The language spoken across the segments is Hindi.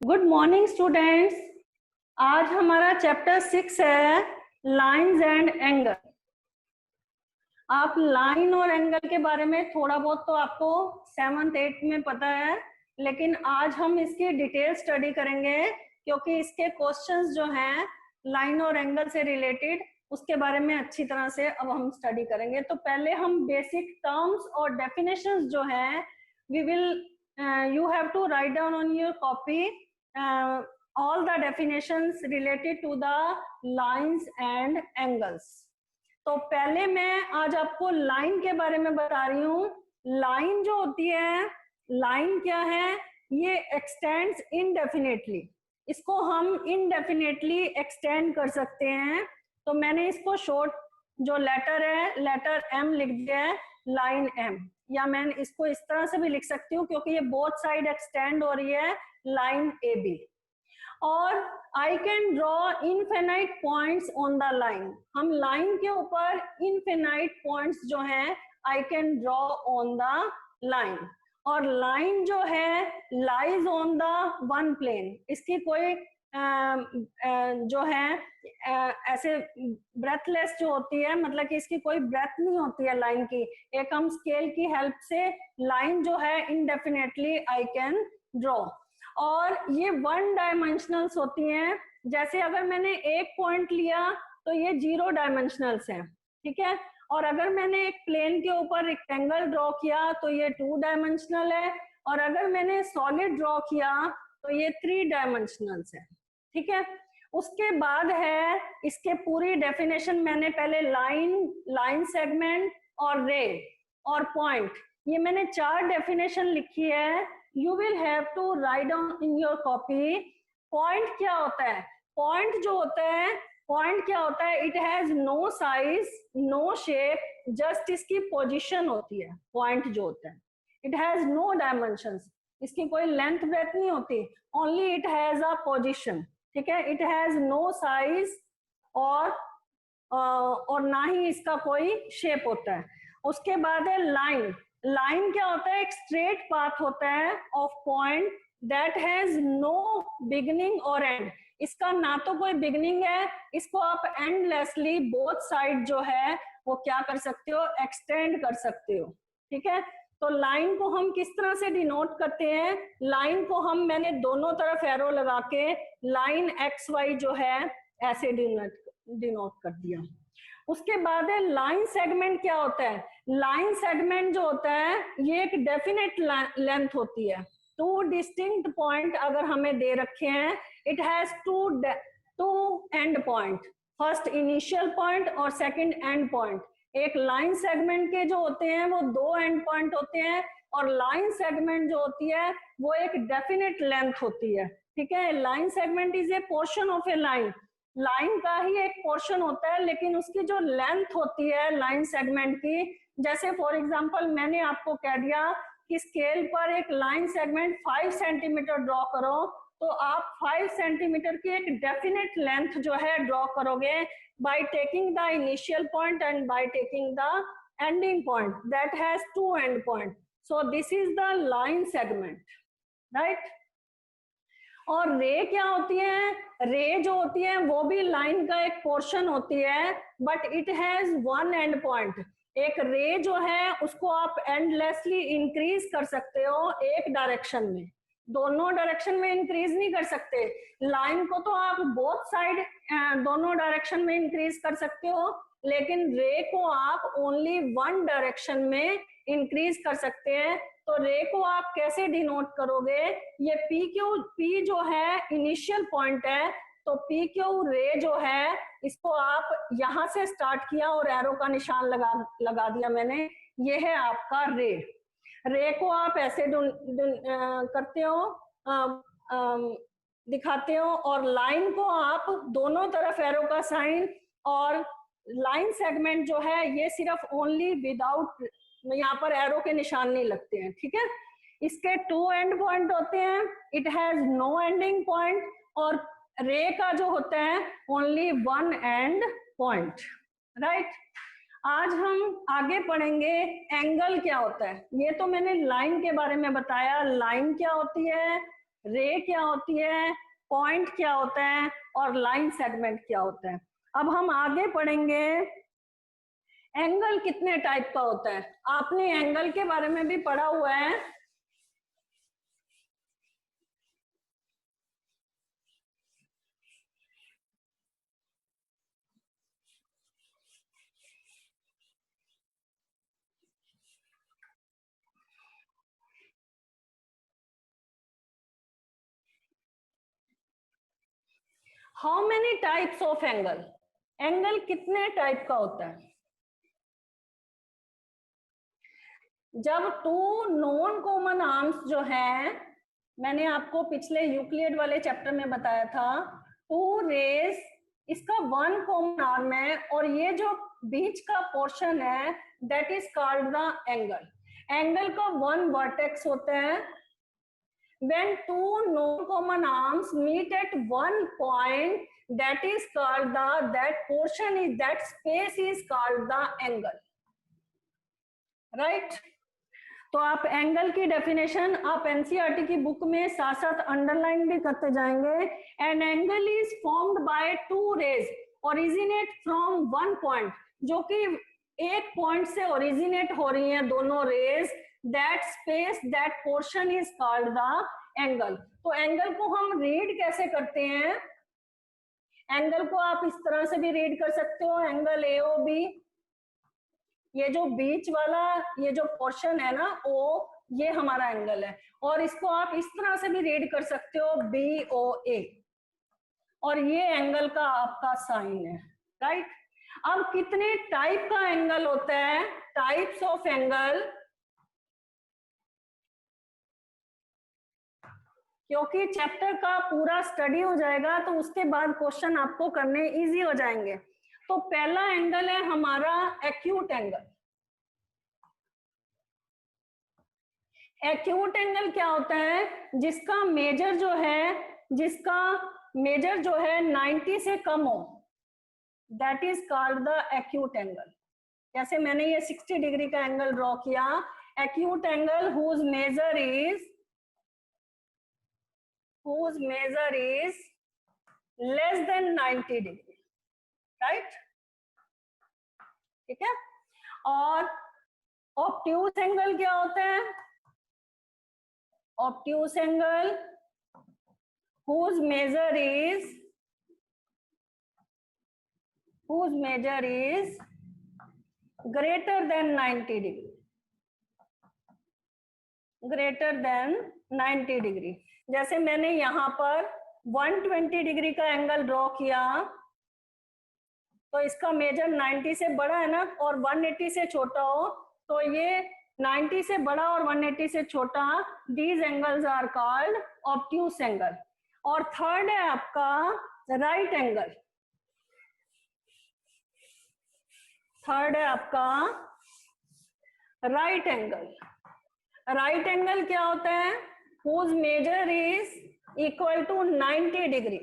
Good morning students. आज हमारा चैप्टर 6 है लाइंस एंड एंगल। आप लाइन और एंगल के बारे में थोड़ा बहुत तो आपको 7th 8th में पता है, लेकिन आज हम इसकी डिटेल स्टडी करेंगे क्योंकि इसके क्वेश्चंस जो हैं लाइन और एंगल से रिलेटेड उसके बारे में अच्छी तरह से अब हम स्टडी करेंगे। तो पहले हम बेसिक टर्म्स और डेफिनेशंस जो हैं we will you have to write down on your copy all the definitions related to the lines and angles। तो पहले मैं आज आपको लाइन के बारे में बता रही हूँ। लाइन जो होती है, लाइन क्या है? ये एक्सटेंड्स इनडेफिनेटली, इसको हम इनडेफिनेटली एक्सटेंड कर सकते हैं। तो मैंने इसको शॉर्ट जो लेटर है, लेटर एम लिख दिया है, लाइन एम, या मैं इसको इस तरह से भी लिख सकती हूँ क्योंकि ये बोथ साइड एक्सटेंड हो रही है, लाइन ए बी। और I can draw infinite points on the line, हम लाइन के ऊपर इनफिनाइट पॉइंट्स जो हैं I can draw on the line. और लाइन जो है lies on the one plane, इसकी कोई जो है ऐसे ब्रेथलेस जो होती है, मतलब कि इसकी कोई ब्रेथ नहीं होती है लाइन की। एक हम स्केल की हेल्प से लाइन जो है इनडेफिनेटली आई कैन ड्रॉ। और ये वन डायमेंशनल्स होती हैं। जैसे अगर मैंने एक पॉइंट लिया तो ये 0 डायमेंशनल्स है, ठीक है। और अगर मैंने एक प्लेन के ऊपर रेक्टेंगल ड्रॉ किया तो ये 2 डायमेंशनल है, और अगर मैंने सॉलिड ड्रॉ किया तो ये 3 डायमेंशनल्स है, ठीक है। उसके बाद है इसके पूरी डेफिनेशन, मैंने पहले लाइन सेगमेंट और रे और पॉइंट, ये मैंने 4 डेफिनेशन लिखी है। You will have to write down in your copy. Point क्या होता है? पॉइंट जो होता है, पॉइंट क्या होता है? It has no size, no shape, just इसकी पोजीशन होती है। पॉइंट जो होता है इट हैज नो डायमेंशंस, इसकी कोई लेंथ ब्रेथ नहीं होती, only it has a position, ठीक है। इट हैज नो साइज और ना ही इसका कोई शेप होता है। उसके बाद है लाइन। लाइन क्या होता है? एक स्ट्रेट पाथ होता है of point that has no beginning और एंड, इसका ना तो कोई बिगिनिंग है, इसको आप एंडलेसली बोथ साइड जो है वो क्या कर सकते हो? एक्सटेंड कर सकते हो, ठीक है। तो लाइन को हम किस तरह से डिनोट करते हैं? लाइन को हम, मैंने दोनों तरफ एरो लगा के लाइन एक्स वाई जो है ऐसे डिनोट कर दिया। उसके बाद है लाइन सेगमेंट। क्या होता है? लाइन सेगमेंट जो होता है ये एक डेफिनेट लेंथ होती है। 2 डिस्टिंक्ट पॉइंट अगर हमें दे रखे हैं, it has 2 and point, first initial point और सेकंड एंड पॉइंट। एक लाइन सेगमेंट के जो होते हैं वो 2 एंड पॉइंट होते हैं, और लाइन सेगमेंट जो होती है वो एक डेफिनेट लेंथ होती है, ठीक है। Line segment is a portion of A line, line का ही एक पोर्शन होता है, लेकिन उसकी जो लेंथ होती है लाइन सेगमेंट की, जैसे फॉर एग्जांपल मैंने आपको कह दिया कि स्केल पर एक लाइन सेगमेंट 5 सेंटीमीटर ड्रॉ करो, तो आप 5 सेंटीमीटर की एक डेफिनेट लेंथ जो है ड्रॉ करोगे by taking the initial point and by taking the ending point that has 2 end point. So this is the line segment, right? और रे क्या होती है? रे जो होती है वो भी लाइन का एक पोर्शन होती है, but it has 1 and point. एक रे जो है उसको आप एंडलेसली इंक्रीज कर सकते हो एक डायरेक्शन में, दोनों डायरेक्शन में इंक्रीज नहीं कर सकते। लाइन को तो आप बोथ साइड दोनों डायरेक्शन में इंक्रीज कर सकते हो, लेकिन रे को आप ओनली 1 डायरेक्शन में इंक्रीज कर सकते हैं। तो रे को आप कैसे डिनोट करोगे? ये पी जो है इनिशियल पॉइंट है, तो पी क्यू रे जो है इसको आप यहां से स्टार्ट किया और एरो का निशान लगा दिया मैंने, ये है आपका रे। रे को आप ऐसे करते हो, दिखाते हो, और लाइन को आप दोनों तरफ एरो का साइन, और लाइन सेगमेंट जो है ये सिर्फ ओनली विदाउट, यहाँ पर एरो के निशान नहीं लगते हैं, ठीक है। इसके 2 एंड पॉइंट होते हैं, it has no ending point, और रे का जो होता है ओनली 1 एंड पॉइंट, राइट। आज हम आगे पढ़ेंगे एंगल क्या होता है। ये तो मैंने लाइन के बारे में बताया, लाइन क्या होती है, रे क्या होती है, पॉइंट क्या होता है, और लाइन सेगमेंट क्या होता है। अब हम आगे पढ़ेंगे एंगल कितने टाइप का होता है। आपने एंगल के बारे में भी पढ़ा हुआ है। How many types of angle, angle कितने टाइप का होता है। जब टू नॉन कॉमन आर्म्स जो है, मैंने आपको पिछले यूक्लिड वाले चैप्टर में बताया था, टू रेज इसका वन कॉमन आर्म है, और ये जो बीच का पोर्शन है that is called the angle. Angle का वन वर्टेक्स होता है। when two non-common arms meet at one point, that is called that portion is, that space is called the angle, right? तो आप एंगल की डेफिनेशन आप एनसीईआरटी की बुक में साथ साथ अंडरलाइन भी करते जाएंगे। An angle is formed by two rays originate from one point, जो कि एक पॉइंट से ओरिजिनेट हो रही हैं दोनों rays, that space that portion is called the angle. तो एंगल को हम रीड कैसे करते हैं, एंगल को आप इस तरह से भी रीड कर सकते हो, एंगल एओबी, ये जो बीच वाला ये जो पोर्शन है ना ओ, ये हमारा एंगल है। और इसको आप इस तरह से भी रीड कर सकते हो BOA, और ये एंगल का आपका साइन है, राइट। अब कितने टाइप का एंगल होता है, टाइप्स ऑफ एंगल, क्योंकि चैप्टर का पूरा स्टडी हो जाएगा तो उसके बाद क्वेश्चन आपको करने इजी हो जाएंगे। तो पहला एंगल है हमारा एक्यूट एंगल। एक्यूट एंगल क्या होता है, जिसका मेजर जो है 90 से कम हो, that is called the acute angle. जैसे मैंने ये 60 डिग्री का एंगल ड्रॉ किया, acute angle whose measure is less than 90 degree, right, ठीक है। और ऑब्ट्यूज एंगल क्या होता है, obtuse angle whose measure is greater than 90 degree, greater than 90 degree. जैसे मैंने यहाँ पर 120 डिग्री का एंगल ड्रॉ किया, तो इसका मेजर 90 से बड़ा है ना, और 180 से छोटा हो, तो ये 90 से बड़ा और 180 से छोटा, these angles are called obtuse angle. और थर्ड है आपका राइट एंगल, थर्ड है आपका राइट एंगल। राइट एंगल क्या होता है, whose measure is equal to 90 degree,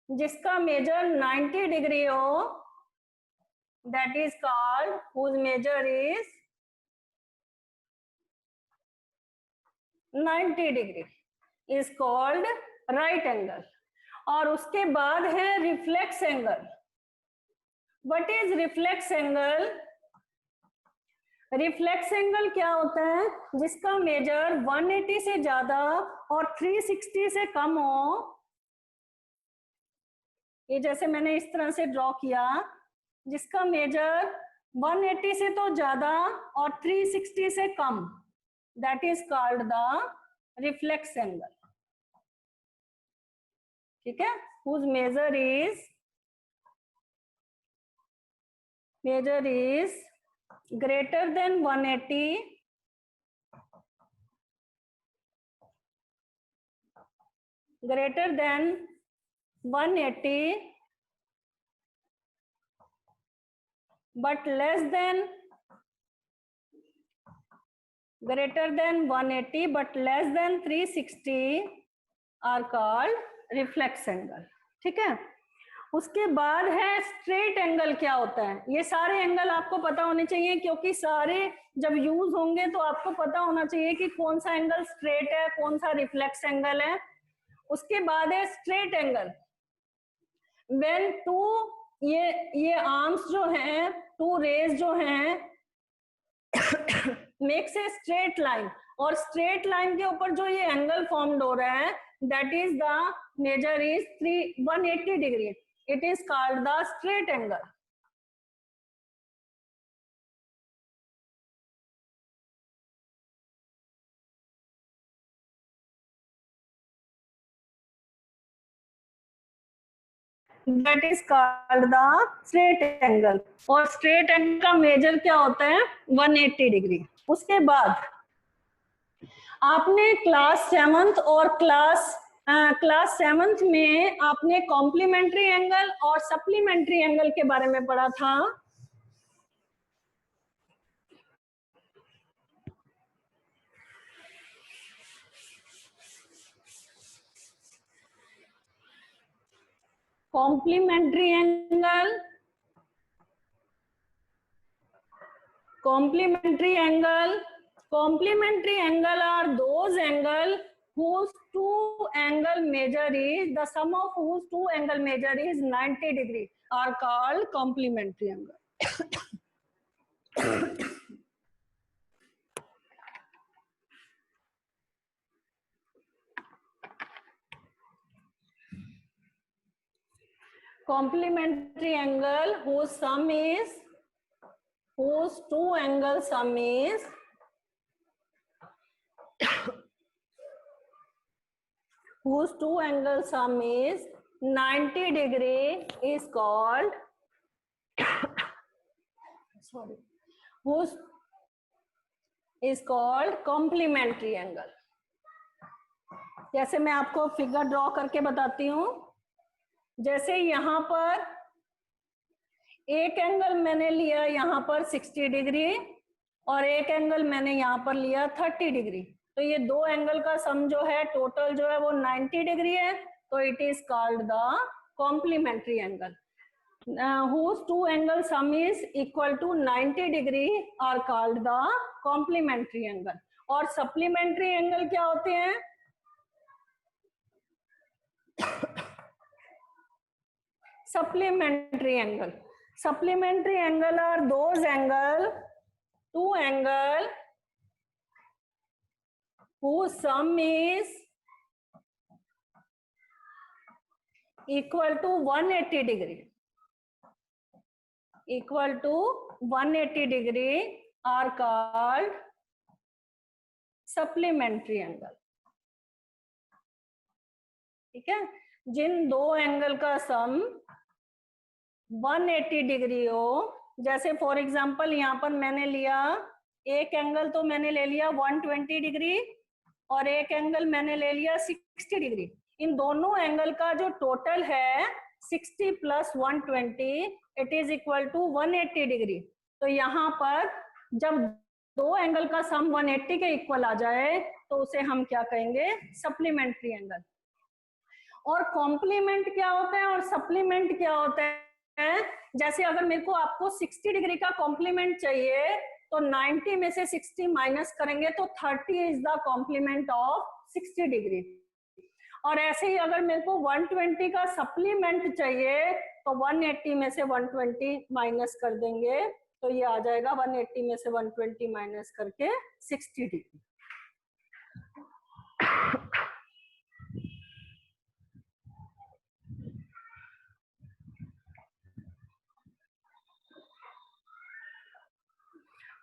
जिसका मेजर 90 डिग्री हो, that is called whose measure is 90 degree is called right angle। और उसके बाद है reflex angle. What is reflex angle, reflex angle क्या होता है, जिसका मेजर 180 से ज्यादा और 360 से कम हो, ये जैसे मैंने इस तरह से ड्रॉ किया, जिसका मेजर 180 से तो ज्यादा और 360 से कम, that is called the reflex angle, ठीक है। whose measure is greater than 180 but less than 360 are called reflex angle, ठीक है। उसके बाद है स्ट्रेट एंगल क्या होता है। ये सारे एंगल आपको पता होने चाहिए, क्योंकि सारे जब यूज होंगे तो आपको पता होना चाहिए कि कौन सा एंगल स्ट्रेट है, कौन सा रिफ्लेक्स एंगल है। उसके बाद है स्ट्रेट एंगल, व्हेन टू, ये आर्म्स जो हैं, टू रेज जो हैं मेक्स ए स्ट्रेट लाइन, और स्ट्रेट लाइन के ऊपर जो ये एंगल फॉर्म्ड हो रहा है that is the measure is 180 degree, it is called the straight angle. That is called the straight angle, और स्ट्रेट एंगल का मेजर क्या होता है 180 डिग्री। उसके बाद आपने क्लास 7th और क्लास 7th में आपने कॉम्प्लीमेंट्री एंगल और सप्लीमेंट्री एंगल के बारे में पढ़ा था। Complementary angle are those angle whose two angle measure is the sum of whose two angle measure is 90 degree are called complementary angle. Complementary angle whose two angle sum is whose two angle sum is 90 degree is called sorry, whose is called complementary angle. जैसे मैं आपको फिगर ड्रॉ करके बताती हूँ, जैसे यहाँ पर एक एंगल मैंने लिया यहाँ पर 60 डिग्री और एक एंगल मैंने यहाँ पर लिया 30 डिग्री, तो ये दो एंगल का सम जो है टोटल जो है वो 90 डिग्री है, तो it is called the complementary angle. whose two angle sum is equal to 90 degree are called the complementary angle। और supplementary angle क्या होते हैं? supplementary angle are those two angle whose sum is equal to 180 degree are called supplementary angle। ठीक है, जिन दो एंगल का सम 180 डिग्री हो, जैसे फॉर एग्जांपल यहाँ पर मैंने लिया एक एंगल, तो मैंने ले लिया 120 डिग्री और एक एंगल मैंने ले लिया 60 डिग्री। इन दोनों एंगल का जो टोटल है 60 plus 120 it is equal to 180 degree. तो यहाँ पर जब दो एंगल का सम 180 के इक्वल आ जाए तो उसे हम क्या कहेंगे? Supplementary angle. और कॉम्प्लीमेंट क्या होता है और सप्लीमेंट क्या होता है? जैसे अगर मेरे को आपको 60 डिग्री का कॉम्प्लीमेंट चाहिए तो 90 में से 60 माइनस करेंगे तो 30 is the complement of 60 degree. और ऐसे ही अगर मेरे को 120 का सप्लीमेंट चाहिए तो 180 में से 120 माइनस कर देंगे, तो ये आ जाएगा 180 में से 120 माइनस करके 60 डिग्री।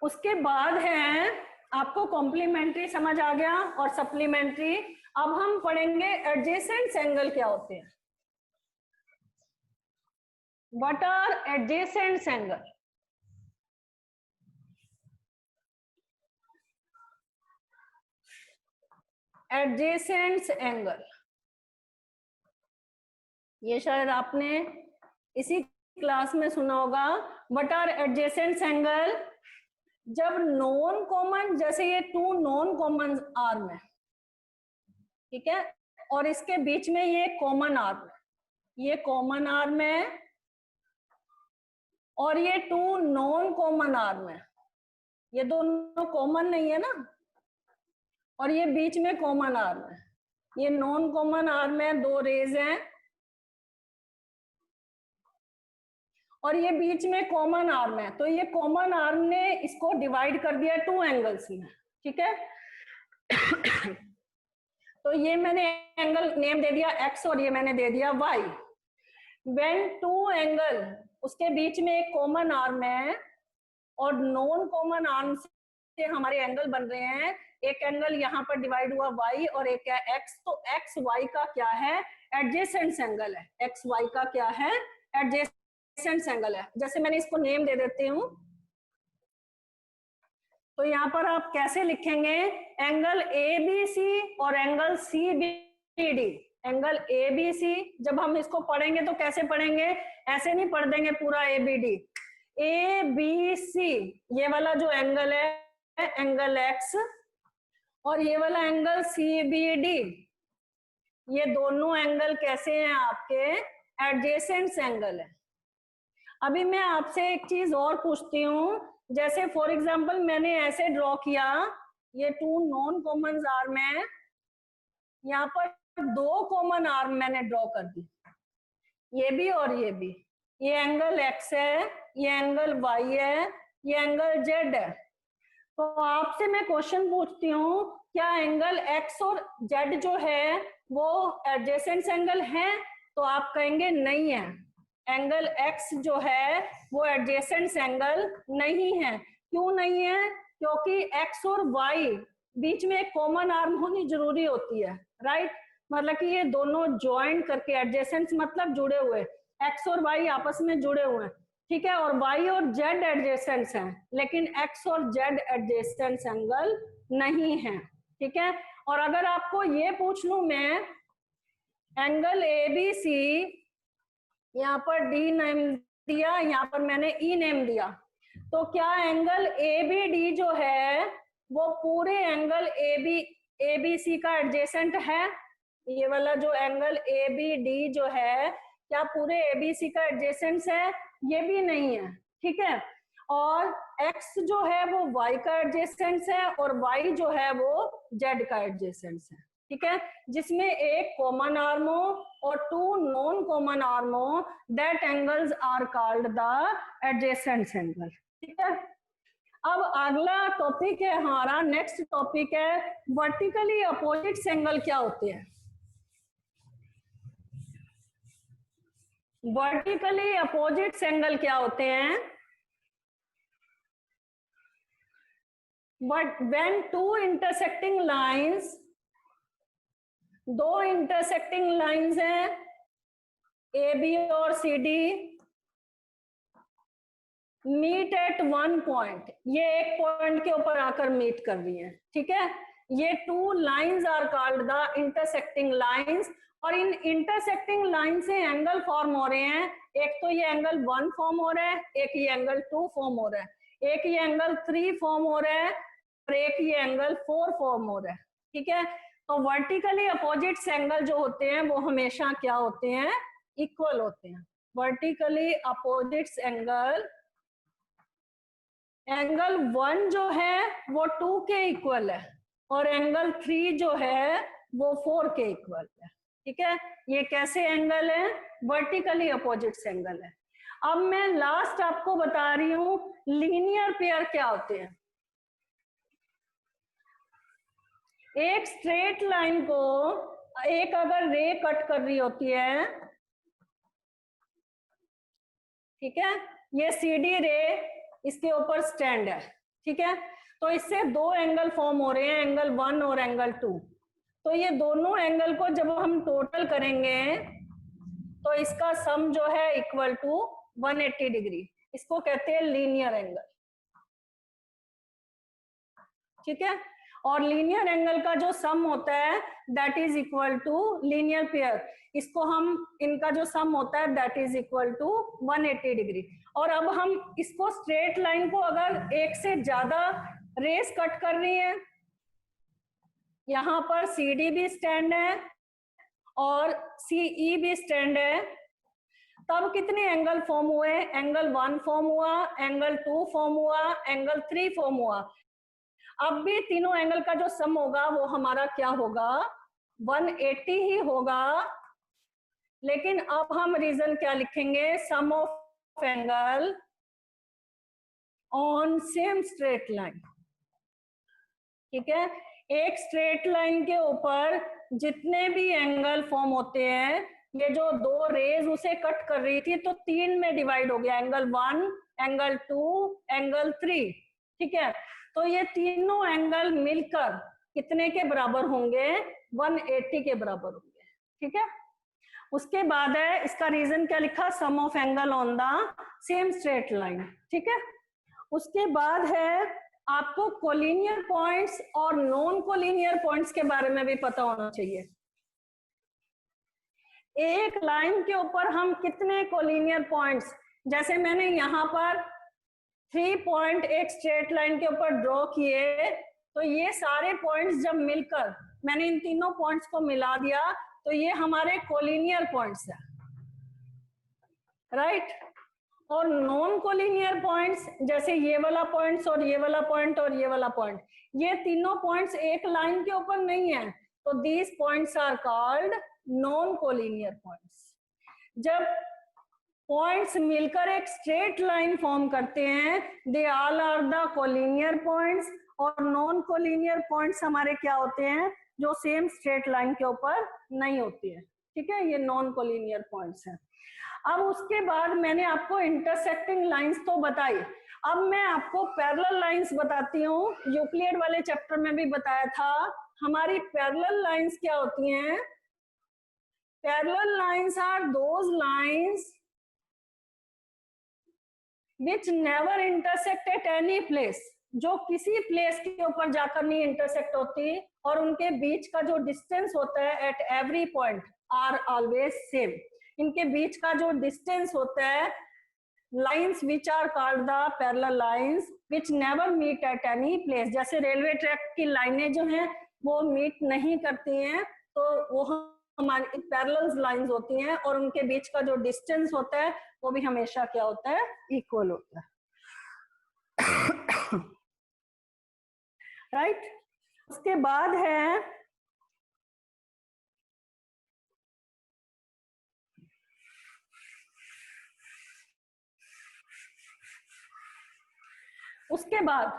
उसके बाद है, आपको कॉम्प्लीमेंट्री समझ आ गया और सप्लीमेंट्री। अब हम पढ़ेंगे एडजेसेंट एंगल क्या होते हैं। What are adjacent angle? Adjacent angle, ये शायद आपने इसी क्लास में सुना होगा। What are adjacent angle? जब नॉन कॉमन, जैसे ये टू नॉन कॉमन आर्म है, ठीक है, और इसके बीच में ये कॉमन आर्म है, ये कॉमन आर्म है और ये 2 नॉन कॉमन आर्म है। ये दोनों कॉमन नहीं है ना, और ये बीच में कॉमन आर्म है। ये नॉन कॉमन आर्म है, 2 रेज हैं, और ये बीच में कॉमन आर्म है। तो ये कॉमन आर्म ने इसको डिवाइड कर दिया 2 एंगल्स में, ठीक है। तो ये मैंने एंगल नेम दे दिया x और ये मैंने दे दिया y। व्हेन 2 एंगल, उसके बीच में एक कॉमन आर्म है और नॉन कॉमन आर्म से हमारे एंगल बन रहे हैं। एक एंगल यहाँ पर डिवाइड हुआ y और एक है x। तो x y का क्या है, एडजेसेंट एंगल है। x y का क्या है, एडजेसेंट एंगल है। जैसे मैंने इसको नेम दे देती हूँ, तो यहाँ पर आप कैसे लिखेंगे, एंगल ABC और एंगल CBD। एंगल ABC जब हम इसको पढ़ेंगे तो कैसे पढ़ेंगे, ऐसे नहीं पढ़ देंगे पूरा ABD। ABC ये वाला जो एंगल है एंगल X, और ये वाला एंगल CBD, ये दोनों एंगल कैसे हैं आपके, एडजेसेंट एंगल है। अभी मैं आपसे एक चीज और पूछती हूँ, जैसे फॉर एग्जांपल मैंने ऐसे ड्रॉ किया, ये 2 नॉन कॉमन आर्म है, यहाँ पर 2 कॉमन आर्म मैंने ड्रॉ कर दी, ये भी और ये भी। ये एंगल X है, ये एंगल Y है, ये एंगल Z है। तो आपसे मैं क्वेश्चन पूछती हूँ, क्या एंगल X और Z जो है वो एडजेसेंट एंगल है? तो आप कहेंगे नहीं है, एंगल X जो है वो एडजेसेंट एंगल नहीं है। क्यों नहीं है? क्योंकि X और Y बीच में एक कॉमन आर्म होनी जरूरी होती है, राइट। मतलब कि ये दोनों ज्वाइन करके, एडजेसेंट मतलब जुड़े हुए, X और Y आपस में जुड़े हुए हैं, ठीक है। और Y और Z एडजेसेंट हैं, लेकिन X और Z एडजेसेंट एंगल नहीं है, ठीक है। और अगर आपको ये पूछ लूं मैं, एंगल ABC, यहाँ पर D नेम दिया, यहाँ पर मैंने E नेम दिया, तो क्या एंगल ABD जो है वो पूरे एंगल ABC का एडजेसेंट है? ये वाला जो एंगल ABD जो है, क्या पूरे ABC का एडजेसेंट है? ये भी नहीं है, ठीक है। और X जो है वो Y का एडजेसेंट है और Y जो है वो Z का एडजेसेंट है, ठीक है। जिसमें एक कॉमन आर्म हो और 2 नॉन कॉमन आर्म हो, that angles are called the adjacent angle, ठीक है। अब अगला टॉपिक है हमारा, नेक्स्ट टॉपिक है वर्टिकली अपोजिट एंगल क्या होते हैं। वर्टिकली अपोजिट एंगल क्या होते हैं? But when 2 intersecting lines, 2 intersecting lines हैं AB और CD, मीट एट 1 पॉइंट, ये एक पॉइंट के ऊपर आकर मीट कर रही है, ठीक है। ये 2 lines are called the intersecting lines, और इन इंटरसेक्टिंग लाइन से एंगल फॉर्म हो रहे हैं। एक तो ये एंगल 1 फॉर्म हो रहा है, एक ये एंगल 2 फॉर्म हो रहा है, एक ये एंगल 3 फॉर्म हो रहा है और एक ये एंगल 4 फॉर्म हो रहा है, ठीक है। तो वर्टिकली अपोजिट एंगल जो होते हैं वो हमेशा क्या होते हैं, इक्वल होते हैं। वर्टिकली अपोजिट एंगल, एंगल 1 जो है वो 2 के इक्वल है और एंगल 3 जो है वो 4 के इक्वल है, ठीक है। ये कैसे एंगल है, वर्टिकली अपोजिट एंगल है। अब मैं लास्ट आपको बता रही हूं लीनियर पेयर क्या होते हैं। एक स्ट्रेट लाइन को एक अगर रे कट कर रही होती है, ठीक है, ये CD रे इसके ऊपर स्टैंड है, ठीक है। तो इससे 2 एंगल फॉर्म हो रहे हैं, एंगल 1 और एंगल 2। तो ये दोनों एंगल को जब हम टोटल करेंगे तो इसका सम जो है इक्वल टू 180 डिग्री, इसको कहते हैं लीनियर एंगल, ठीक है। और लीनियर एंगल का जो सम होता है that is equal to linear pair, इसको हम, इनका जो सम होता है that is equal to 180 degree. और अब हम इसको स्ट्रेट लाइन को अगर एक से ज्यादा रेस कट कर रही है, यहाँ पर CD भी स्टैंड है और CE भी स्टैंड है, तब कितने एंगल फॉर्म हुए? एंगल 1 फॉर्म हुआ, एंगल 2 फॉर्म हुआ, एंगल 3 फॉर्म हुआ। अब भी तीनों एंगल का जो सम होगा वो हमारा क्या होगा? 180 ही होगा। लेकिन अब हम रीजन क्या लिखेंगे? Sum of angle on same straight line. ठीक है, एक स्ट्रेट लाइन के ऊपर जितने भी एंगल फॉर्म होते हैं, ये जो दो रेज उसे कट कर रही थी तो 3 में डिवाइड हो गया, एंगल 1, एंगल 2, एंगल 3। ठीक है, तो ये तीनों एंगल मिलकर कितने के बराबर होंगे? 180 के बराबर होंगे। ठीक है, उसके बाद है इसका रीजन क्या लिखा? Sum of angle on the same straight line. ठीक है, उसके बाद है आपको कोलिनियर पॉइंट्स और नॉन कोलिनियर पॉइंट्स के बारे में भी पता होना चाहिए। एक लाइन के ऊपर हम कितने कोलिनियर पॉइंट्स, जैसे मैंने यहाँ पर 3 पॉइंट एक स्ट्रेट लाइन के ऊपर ड्रॉ किए, तो ये सारे पॉइंट्स जब मिलकर मैंने इन तीनों पॉइंट्स को मिला दिया तो ये हमारे कोलिनियर पॉइंट्स हैं, राइट। और नॉन कोलिनियर पॉइंट्स जैसे ये वाला पॉइंट्स और ये वाला पॉइंट और ये वाला पॉइंट, ये तीनों पॉइंट्स एक लाइन के ऊपर नहीं है, तो these points are called non collinear points. जब पॉइंट्स मिलकर एक स्ट्रेट लाइन फॉर्म करते हैं, they all are the collinear points. और नॉन कोलिनियर पॉइंट्स हमारे क्या होते हैं? जो सेम स्ट्रेट लाइन के ऊपर नहीं होती है। ठीक है, ये नॉन कोलिनियर पॉइंट्स हैं। अब उसके बाद मैंने आपको इंटरसेक्टिंग लाइंस तो बताई, अब मैं आपको पैरेलल लाइंस बताती हूँ। यूक्लिड वाले चैप्टर में भी बताया था। हमारी पैरेलल लाइंस क्या होती हैं? Parallel lines are those lines which never intersect at any place, जो किसी प्लेस के ऊपर जाकर नहीं इंटरसेक्ट होती, और उनके बीच का जो डिस्टेंस होता है at every point are always same. इनके बीच का जो डिस्टेंस होता है, lines which are called the parallel lines which never meet at any place. जैसे रेलवे ट्रैक की लाइनें जो हैं वो मीट नहीं करती हैं, तो वो हमारी पैरेलल लाइंस होती हैं, और उनके बीच का जो डिस्टेंस होता है वो भी हमेशा क्या होता है? इक्वल होता है, राइट। उसके बाद है उसके बाद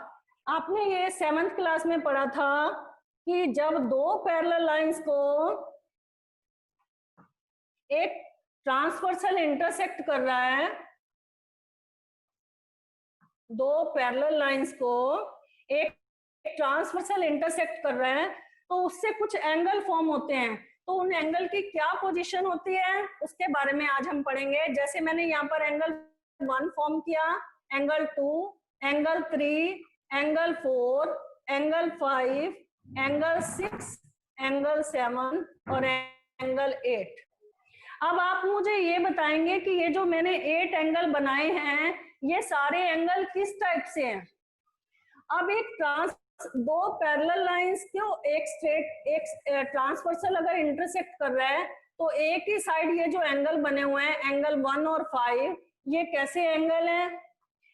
आपने ये 7th क्लास में पढ़ा था कि जब दो पैरेलल लाइंस को एक ट्रांसवर्सल इंटरसेक्ट कर रहा है, दो पैरेलल लाइंस को एक ट्रांसवर्सल इंटरसेक्ट कर रहे हैं, तो उससे कुछ एंगल फॉर्म होते हैं। तो उन एंगल की क्या पोजीशन होती है उसके बारे में आज हम पढ़ेंगे। जैसे मैंने यहाँ पर एंगल 1 फॉर्म किया, angle 2, angle 3, angle 4, angle 5, angle 6, angle 7 और एंगल 8। अब आप मुझे ये बताएंगे कि ये जो मैंने 8 एंगल बनाए हैं, ये सारे एंगल किस टाइप से हैं? अब एक दो पैरेलल लाइंस क्यों एक ट्रांसवर्सल अगर इंटरसेक्ट कर रहा है, तो एक ही साइड ये जो एंगल बने हुए हैं, एंगल 1 और 5, ये कैसे एंगल है?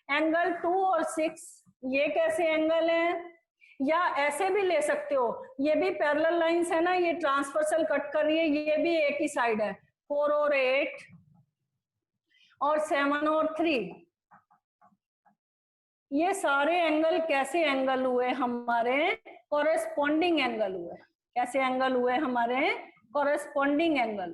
एंगल 2 और 6 ये कैसे एंगल है? या ऐसे भी ले सकते हो, ये भी पैरेलल लाइंस है ना, ये ट्रांसवर्सल कट कर रही है, ये भी एक ही साइड है, 4 और 8 और 7 और 3। ये सारे एंगल कैसे एंगल हुए? हमारे कॉरेस्पॉन्डिंग एंगल हुए। कैसे एंगल हुए? हमारे कॉरेस्पॉन्डिंग एंगल।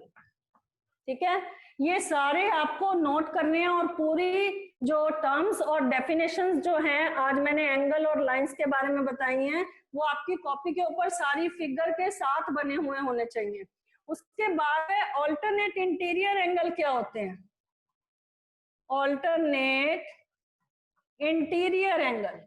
ठीक है, ये सारे आपको नोट करने हैं, और पूरी जो टर्म्स और डेफिनेशंस जो हैं आज मैंने एंगल और लाइंस के बारे में बताई हैं, वो आपकी कॉपी के ऊपर सारी फिगर के साथ बने हुए होने चाहिए। उसके बाद ऑल्टरनेट इंटीरियर एंगल क्या होते हैं? ऑल्टरनेट इंटीरियर एंगल,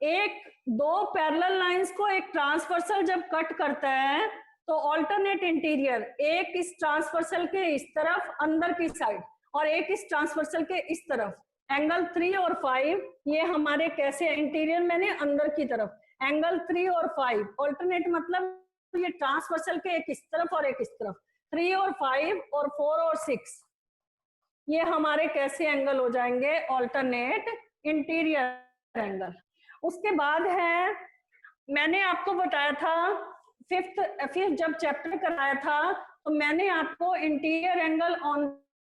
एक दो पैरेलल लाइंस को एक ट्रांसवर्सल जब कट करता है तो ऑल्टरनेट इंटीरियर, एक इस ट्रांसवर्सल के इस तरफ अंदर की साइड और एक इस ट्रांसवर्सल के इस तरफ, एंगल 3 और 5 ये हमारे कैसे इंटीरियर मैंने अंदर की तरफ, एंगल 3 और 5 ऑल्टरनेट मतलब ये ट्रांसवर्सल के एक इस तरफ और एक इस तरफ, 3 और 5 और 4 और 6 ये हमारे कैसे एंगल हो जाएंगे, ऑल्टरनेट इंटीरियर एंगल। उसके बाद है, मैंने आपको बताया था फिफ्थ जब चैप्टर कराया था तो मैंने आपको interior angle on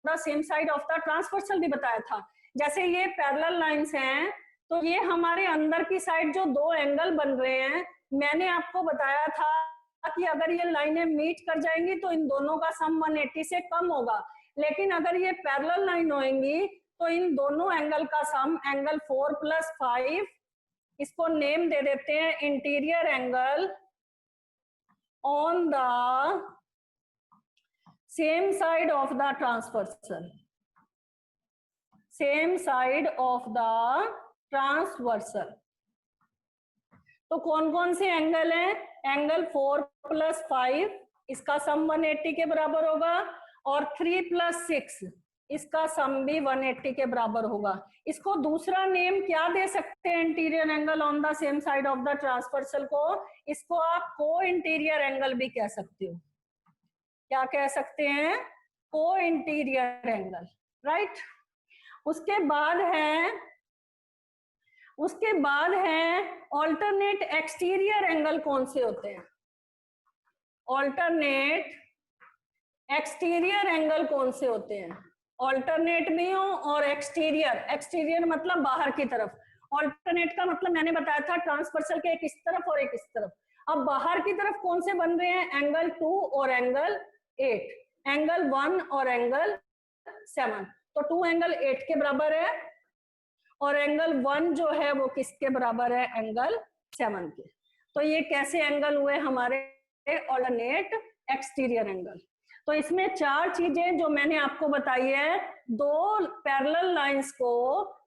the same side of the transversal भी बताया था। जैसे ये पैरेलल लाइंस हैं तो ये हमारे अंदर की साइड जो दो एंगल बन रहे हैं, मैंने आपको बताया था कि अगर ये लाइनें मीट कर जाएंगी तो इन दोनों का सम 180 से कम होगा, लेकिन अगर ये पैरेलल लाइन होंगी तो इन दोनों एंगल का सम एंगल 4 + 5, इसको नेम दे देते हैं interior angle on the same side of the transversal, same side of the transversal. तो कौन कौन से एंगल हैं, एंगल 4 + 5 इसका सम 180 के बराबर होगा, और 3 + 6 इसका सम भी 180 के बराबर होगा। इसको दूसरा नेम क्या दे सकते हैं interior angle on the same side of the transversal को, इसको आप को इंटीरियर एंगल भी कह सकते हो। क्या कह सकते हैं, को इंटीरियर एंगल, राइट। उसके बाद है ऑल्टरनेट एक्सटीरियर एंगल कौन से होते हैं, ऑल्टरनेट एक्सटीरियर एंगल कौन से होते हैं, ऑल्टरनेट भी हो और एक्सटीरियर, एक्सटीरियर मतलब बाहर की तरफ, ऑल्टरनेट का मतलब मैंने बताया था ट्रांसवर्सल के एक इस तरफ और एक इस तरफ। अब बाहर की तरफ कौन से बन रहे हैं, एंगल 2 और एंगल 8, एंगल 1 और एंगल 7। तो 2 एंगल 8 के बराबर है और एंगल 1 जो है वो किसके बराबर है, एंगल 7 के। तो ये कैसे एंगल हुए हमारे ऑल्टरनेट एक्सटीरियर एंगल। तो इसमें 4 चीजें जो मैंने आपको बताई है, दो पैरेलल लाइंस को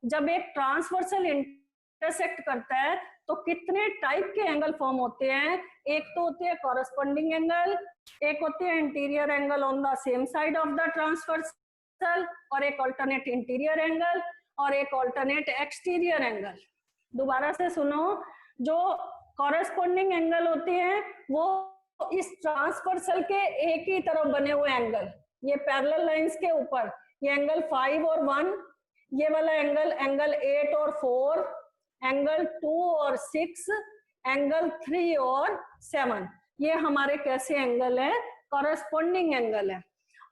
जब एक ट्रांसवर्सल इंटरसेक्ट करता है तो कितने टाइप के एंगल फॉर्म होते हैं, एक तो होते हैं कॉरेस्पॉन्डिंग एंगल, एक होते हैं interior angle on the same side of the transversal, और एक ऑल्टरनेट इंटीरियर एंगल, और एक ऑल्टरनेट एक्सटीरियर एंगल। दोबारा से सुनो, जो कॉरेस्पॉन्डिंग एंगल होते हैं वो इस ट्रांसवर्सल के एक ही तरफ बने हुए एंगल, ये पैरेलल लाइंस के ऊपर, ये एंगल 5 और 1, ये वाला एंगल, एंगल 8 और 4, एंगल 2 और 6, एंगल 3 और 7, ये हमारे कैसे एंगल है, कॉरेस्पॉन्डिंग एंगल है।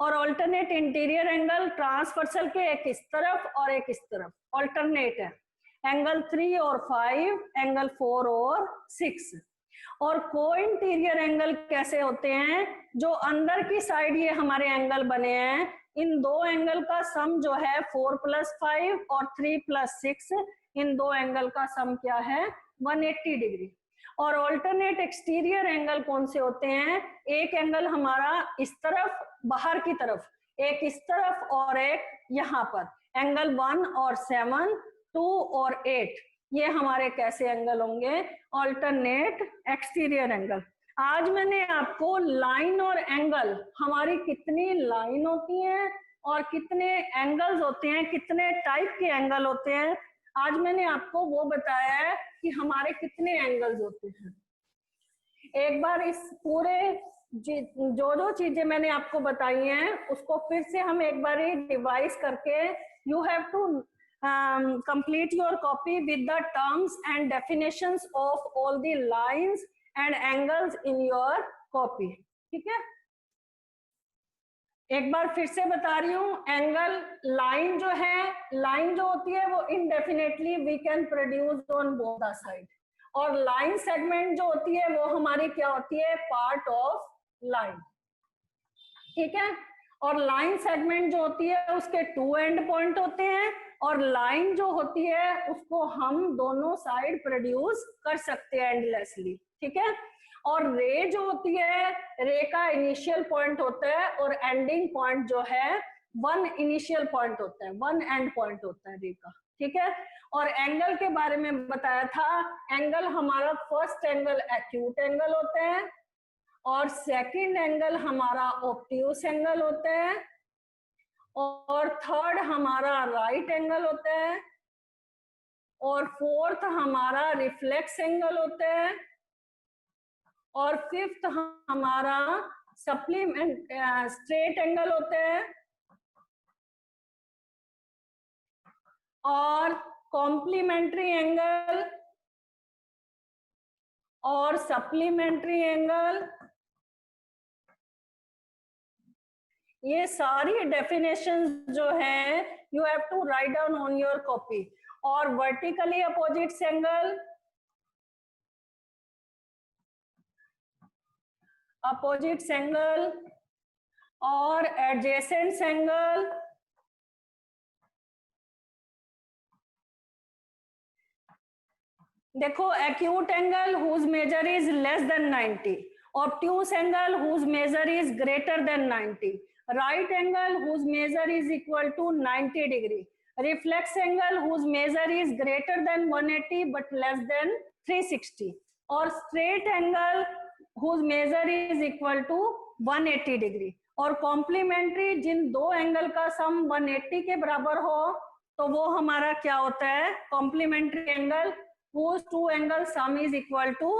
और ऑल्टरनेट इंटीरियर एंगल ट्रांसवर्सल के एक इस तरफ और एक इस तरफ, ऑल्टरनेट है, एंगल 3 और 5, एंगल 4 और 6। और को इंटीरियर एंगल कैसे होते हैं, जो अंदर की साइड ये हमारे एंगल बने हैं, इन दो एंगल का सम जो है 4 + 5 और 3 + 6, इन दो एंगल का सम क्या है, 180 डिग्री। और ऑल्टरनेट एक्सटीरियर एंगल कौन से होते हैं, एक एंगल हमारा इस तरफ बाहर की तरफ, एक इस तरफ और एक यहाँ पर, एंगल 1 और 7, 2 और 8, ये हमारे कैसे एंगल होंगे, ऑल्टरनेट एक्सटीरियर एंगल। आज मैंने आपको लाइन और एंगल, हमारी कितनी लाइन होती हैं और कितने एंगल्स होते हैं, कितने टाइप के एंगल होते हैं, आज मैंने आपको वो बताया है कि हमारे कितने एंगल्स होते हैं। एक बार इस पूरे जो चीजें मैंने आपको बताई हैं उसको फिर से हम एक बार रिवाइज करके, you have to complete your copy with the terms and definitions of all the lines and angles in your copy, ठीक है। एक बार फिर से बता रही हूँ, एंगल लाइन जो है, लाइन जो होती है वो indefinitely we can produce on both the side, और लाइन सेगमेंट जो होती है वो हमारी क्या होती है, पार्ट ऑफ लाइन, ठीक है। और लाइन सेगमेंट जो होती है उसके 2 एंड पॉइंट होते हैं, और लाइन जो होती है उसको हम दोनों साइड प्रोड्यूस कर सकते हैं एंडलेसली, ठीक है। और रे जो होती है, रे का इनिशियल पॉइंट होता है और एंडिंग पॉइंट जो है 1 इनिशियल पॉइंट होता है, 1 एंड पॉइंट होता है रे का, ठीक है। और एंगल के बारे में बताया था, एंगल हमारा फर्स्ट एंगल एक्यूट एंगल होता है, और सेकंड एंगल हमारा ऑब्ट्यूस एंगल होता है, और थर्ड हमारा राइट एंगल होता है, और फोर्थ हमारा रिफ्लेक्स एंगल होता है, और फिफ्थ हमारा सप्लीमेंट स्ट्रेट एंगल होते हैं और कॉम्प्लीमेंट्री एंगल और सप्लीमेंट्री एंगल, ये सारी डेफिनेशन जो है you have to write down on your copy. और vertically opposite angle, opposite angle और एडजेसेंट एंगल, देखो acute angle whose measure is less than 90, obtuse angle whose measure is greater than 90, right angle whose measure is equal to 90 degree, reflex angle whose measure is greater than 180 but less than 360, और straight angle whose measure is equal to 180 degree. और कॉम्प्लीमेंट्री जिन दो एंगल का सम 180 के बराबर हो तो वो हमारा क्या होता है, complementary angle whose two angle sum is equal to,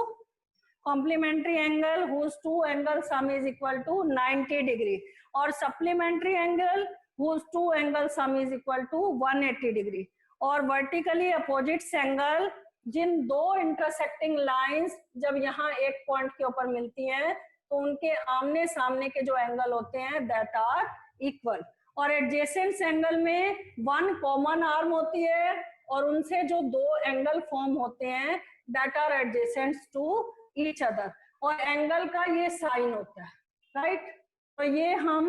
complementary angle whose two angle sum is equal to 90 degree, और supplementary angle whose two angle sum is equal to 180 degree, और vertically opposite angle जिन दो intersecting lines जब यहाँ एक पॉइंट के ऊपर मिलती हैं तो उनके आमने सामने के जो एंगल होते हैं that are equal, और adjacent एंगल में वन कॉमन आर्म होती है और उनसे जो दो एंगल फॉर्म होते हैं that are adjacent to each other, और एंगल का ये साइन होता है, राइट। तो ये हम,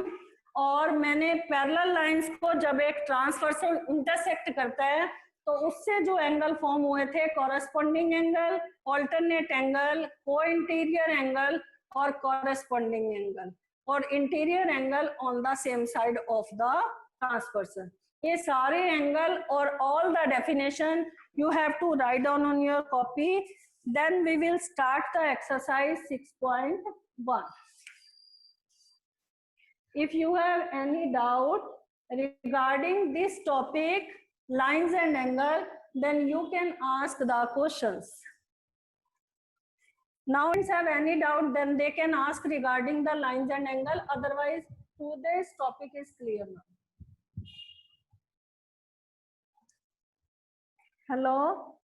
और मैंने पैरेलल लाइंस को जब एक ट्रांसवर्सल इंटरसेक्ट करता है तो उससे जो एंगल फॉर्म हुए थे corresponding angle, alternate angle, co interior angle और कॉरेस्पॉन्डिंग एंगल, और interior angle on the same side of the transversal, ये सारे एंगल और all the definition you have to write down on your copy. Then we will start the exercise 6.1. If you have any doubt regarding this topic, lines and angle, then you can ask the questions. Now if have any doubt, then they can ask regarding the lines and angle. Otherwise, today's topic is clear now. Hello.